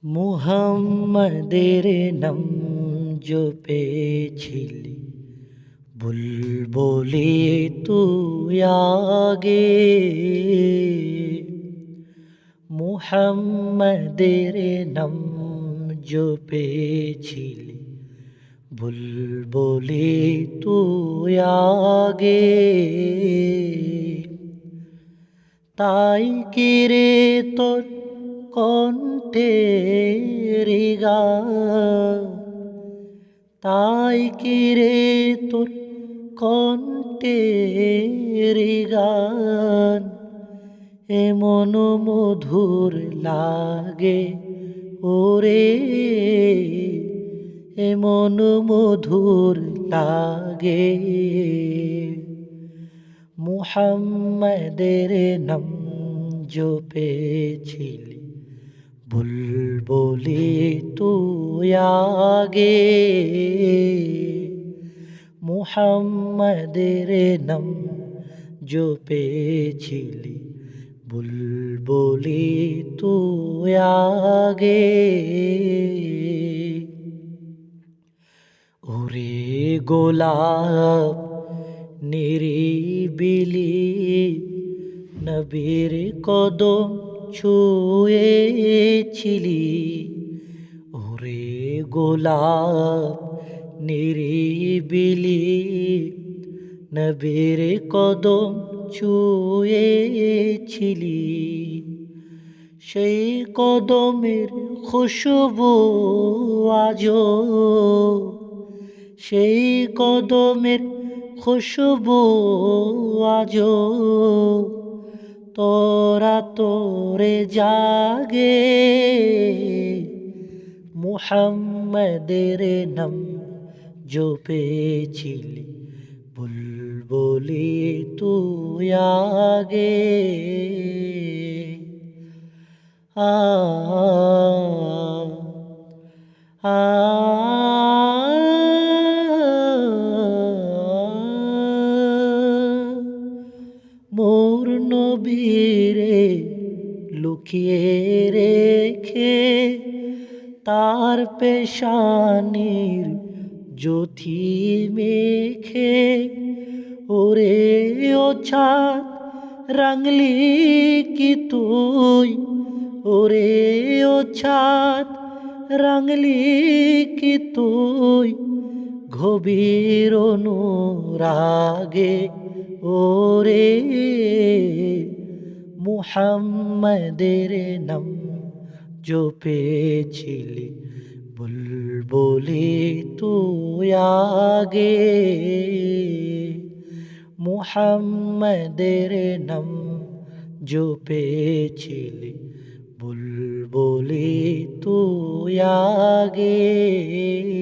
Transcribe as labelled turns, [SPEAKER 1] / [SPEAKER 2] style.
[SPEAKER 1] মুহাম্মাদের নাম জপেছিলি বুলবুলি তুই আগে। মুহাম্মাদের নাম জপেছিলি বুলবুলি তুই আগে। তাই কি রে তোর কণ্ঠের গান, তাই কি রে তোর কণ্ঠের গান এমন মধুর লাগে ওরে, এমন মধুর লাগে। মুহাম্মাদের নাম জপেছিলি বুলবুলি তুই আগে। মুহাম্মাদের নাম জপেছিলি বুলবুলি তুই আগে। ওরে গোলাপ নিরিবিলি নবীর কদম ছুঁয়েছিলি। ওরে গোলাপ নিরিবিলি নবীর কদম ছুঁয়েছিলি। সেই কদমের খুশবু আজো, সেই কদমের খুশবু আজো তোরা তোরে জাগে। মুহাম্মাদের নাম জপেছিলি বুলবুলি তুই আগে। আ আ মোর নবীরে লুকিয়ে রেখে তার পেশানির জ্যোতি মেখে। ওরে ও ছাদ রাঙলি কি তুই, ওরে ও ছাদ রাঙলি কি তুই গভীর অনুরাগে। ওরে মুহাম্মাদের নাম জপেছিলি বুলবুলি তুই আগে। মুহাম্মাদের নাম জপেছিলি বুলবুলি তুই আগে।